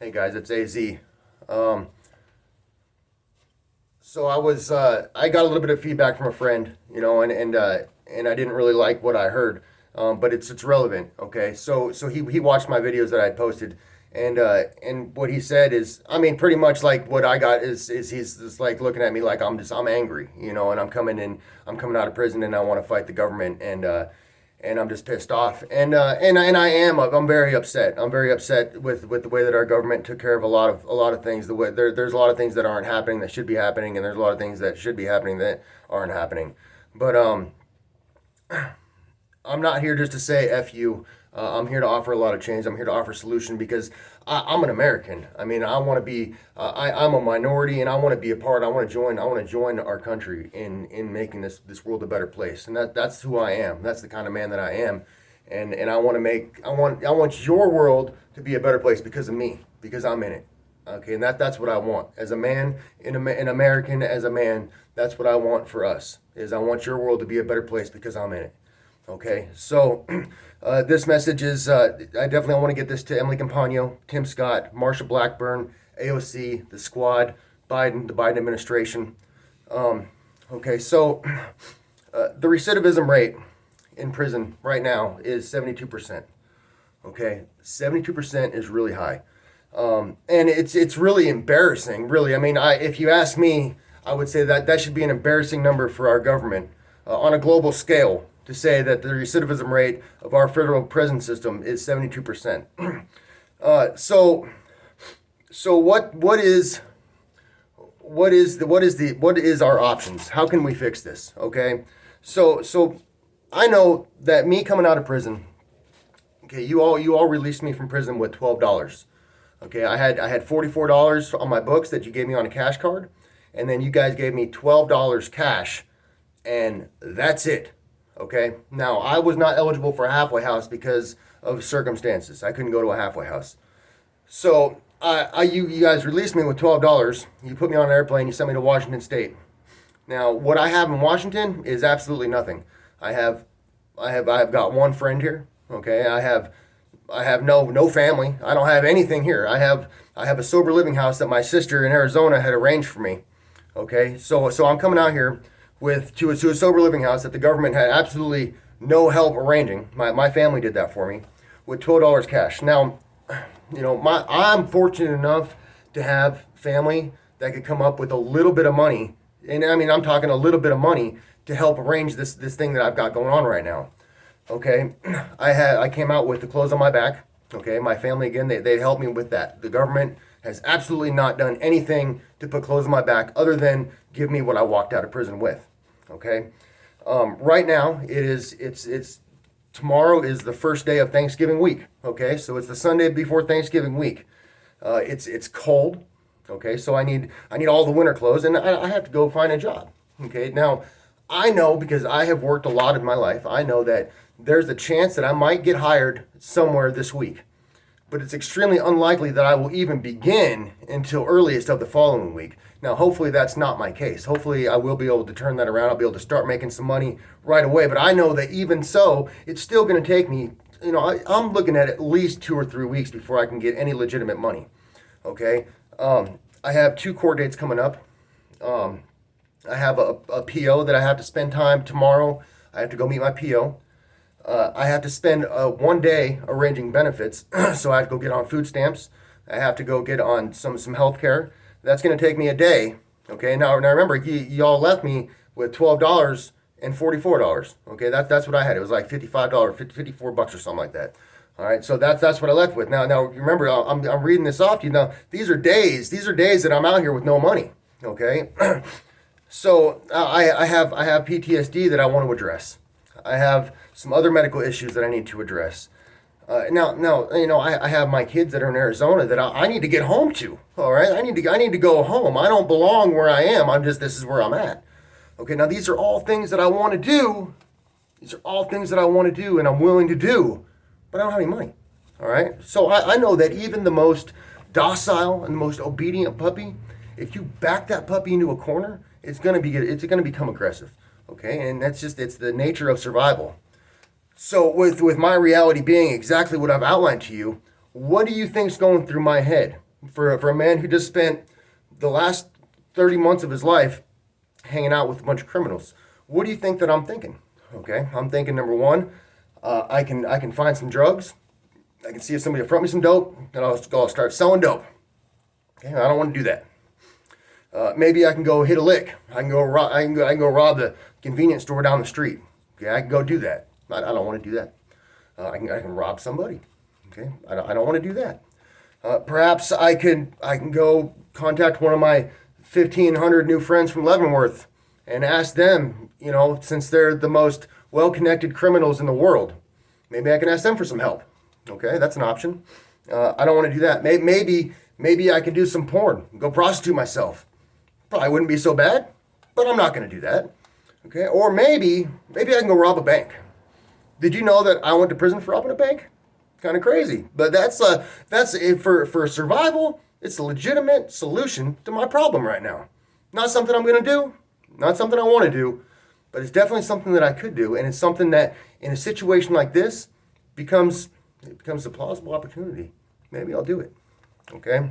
Hey guys, it's AZ. Um, so I got a little bit of feedback from a friend, and I didn't really like what I heard, but it's relevant. Okay, so he watched my videos that I posted, and what he said is, I mean, pretty much like what I got is he's just like looking at me like I'm angry, and I'm coming out of prison and I want to fight the government and I'm just pissed off. And I'm very upset. I'm very upset with the way that our government took care of a lot of things. There's a lot of things that aren't happening that should be happening, and there's a lot of things that should be happening that aren't happening. But I'm not here just to say F you. I'm here to offer a lot of change. I'm here to offer solution because I'm an American. I mean, I want to be. I'm a minority, and I want to be a part. I want to join. I want to join our country in making this world a better place. And that's who I am. That's the kind of man that I am. And I want to make. I want your world to be a better place because of me. Because I'm in it. Okay, and that's what I want as a man, an American, as a man. That's what I want for us. Is I want your world to be a better place because I'm in it. Okay, so this message is I definitely want to get this to Emily Campagno, Tim Scott, Marsha Blackburn, AOC, the squad, Biden, the Biden administration. Um, okay, so the recidivism rate in prison right now is 72%. Okay, 72% is really high. And it's really embarrassing, really. I mean, if you ask me, I would say that should be an embarrassing number for our government on a global scale to say that the recidivism rate of our federal prison system is 72%. Uh, so so what is our options? How can we fix this? Okay, so I know that me coming out of prison. Okay, you all released me from prison with $12. Okay, I had $44 on my books that you gave me on a cash card, and then you guys gave me $12 cash, and that's it. Okay, now I was not eligible for a halfway house because of circumstances. I couldn't go to a halfway house. So you guys released me with $12. You put me on an airplane. You sent me to Washington State. Now what I have in Washington is absolutely nothing. I have I have got one friend here. Okay, I have no family. I don't have anything here. I have a sober living house that my sister in Arizona had arranged for me. Okay, so I'm coming out here to a sober living house that the government had absolutely no help arranging. My family did that for me with $12 cash. Now, I'm fortunate enough to have family that could come up with a little bit of money, and I mean I'm talking a little bit of money to help arrange this thing that I've got going on right now. Okay, I came out with the clothes on my back. Okay, my family again they helped me with that. The government has absolutely not done anything to put clothes on my back other than give me what I walked out of prison with. Okay, right now it's tomorrow is the first day of Thanksgiving week. Okay, so it's the Sunday before Thanksgiving week. It's cold. Okay, so I need all the winter clothes, and I have to go find a job. Okay, now I know because I have worked a lot in my life. I know that there's a chance that I might get hired somewhere this week, but it's extremely unlikely that I will even begin until earliest of the following week. Now, hopefully that's not my case. Hopefully I will be able to turn that around. I'll be able to start making some money right away. But I know that even so, it's still going to take me, I'm looking at least 2 or 3 weeks before I can get any legitimate money. Okay. I have two court dates coming up. Um, I have a PO that I have to spend time tomorrow. I have to go meet my PO. I have to spend one day arranging benefits, so I have to go get on food stamps. I have to go get on some health care. That's going to take me a day. Okay, now remember, y'all left me with $12 and $44. Okay, that's what I had. It was like $55, 54 bucks or something like that. All right, so that's what I left with. Now remember, I'm reading this off to you. Now these are days. These are days that I'm out here with no money. Okay. So I have PTSD that I want to address. I have some other medical issues that I need to address. Now I have my kids that are in Arizona that I need to get home to. All right, I need to go home. I don't belong where I am. This is where I'm at. Okay, now these are all things that I want to do. These are all things that I want to do and I'm willing to do, but I don't have any money. All right, so I know that even the most docile and the most obedient puppy, if you back that puppy into a corner, it's gonna become aggressive. Okay, and it's the nature of survival. So with my reality being exactly what I've outlined to you, what do you think's going through my head? for a man who just spent the last 30 months of his life hanging out with a bunch of criminals. What do you think that I'm thinking? Okay, I'm thinking number one, I can find some drugs. I can see if somebody will front me some dope, and I'll start selling dope. Okay, I don't want to do that. Maybe I can go hit a lick. I can go rob the convenience store down the street. Okay, I can go do that. I don't want to do that. I can rob somebody. Okay, I don't want to do that. Perhaps I can go contact one of my 1,500 new friends from Leavenworth and ask them, since they're the most well-connected criminals in the world, maybe I can ask them for some help. Okay, that's an option. I don't want to do that. Maybe I can do some porn, go prostitute myself. Probably wouldn't be so bad, but I'm not going to do that. Okay, or maybe I can go rob a bank. Did you know that I went to prison for robbing a bank? Kind of crazy, but that's for survival. It's a legitimate solution to my problem right now. Not something I'm going to do, not something I want to do, but it's definitely something that I could do, and it's something that in a situation like this becomes a plausible opportunity. Maybe I'll do it. Okay.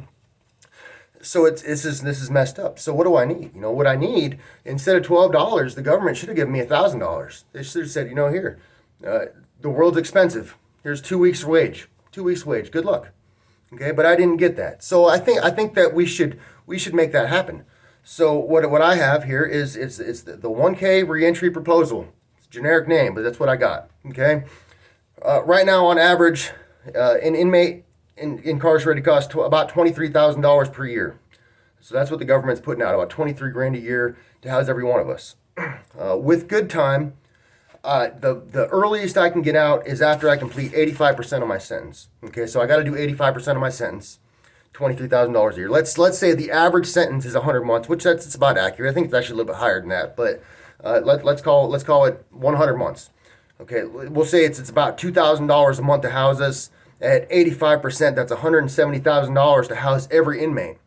So this is messed up. So what do I need? What I need, instead of $12, the government should have given me $1,000. They should have said, here, the world's expensive. Here's 2 weeks' wage. 2 weeks' wage. Good luck. Okay, but I didn't get that. So I think that we should make that happen. So what I have here is the 1K reentry proposal. It's a generic name, but that's what I got. Okay. Right now, on average, an inmate incarcerated costs about $23,000 per year. So that's what the government's putting out, about 23 grand a year to house every one of us. With good time, the earliest I can get out is after I complete 85% of my sentence. Okay, so I got to do 85% of my sentence, $23,000 a year. Let's say the average sentence is 100 months, which it's about accurate. I think it's actually a little bit higher than that, but let's call it 100 months. Okay, we'll say it's about $2,000 a month to house us. At 85%, that's $170,000 to house every inmate.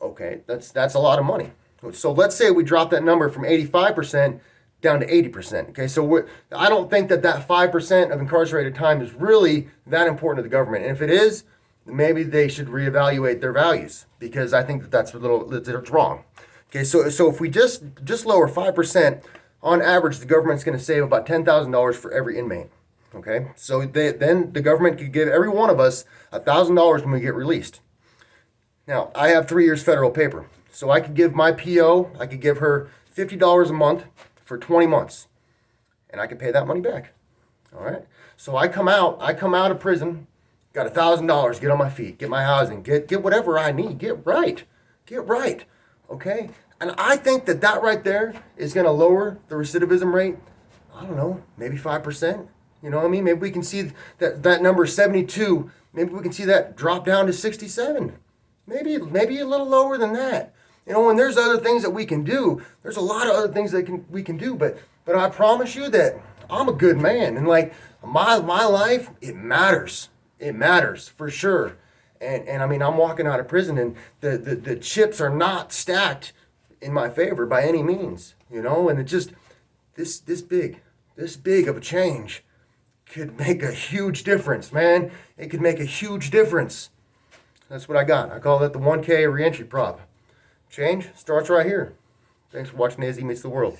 Okay, that's a lot of money. So let's say we drop that number from 85% down to 80%. Okay, so I don't think that 5% of incarcerated time is really that important to the government. And if it is, maybe they should reevaluate their values, because I think that's wrong. Okay, so if we just lower 5%, on average, the government's going to save about $10,000 for every inmate. Okay, so then the government could give every one of us $1,000 when we get released. Now, I have 3 years federal paper, so I could give my PO, I could give her $50 a month for 20 months, and I could pay that money back. All right, so I come out of prison, got $1,000, get on my feet, get my housing, get whatever I need, get right, okay? And I think that right there is going to lower the recidivism rate, I don't know, maybe 5%. You know what I mean? Maybe we can see that number 72. Maybe we can see that drop down to 67. Maybe a little lower than that. And there's other things that we can do. There's a lot of other things that we can do. But I promise you that I'm a good man, and like my life, it matters. It matters for sure. And I mean, I'm walking out of prison, and the chips are not stacked in my favor by any means. And it just this big of a change could make a huge difference, man. It could make a huge difference. That's what I got. I call that the 1K reentry prop. Change starts right here. Thanks for watching AZ Meets the World.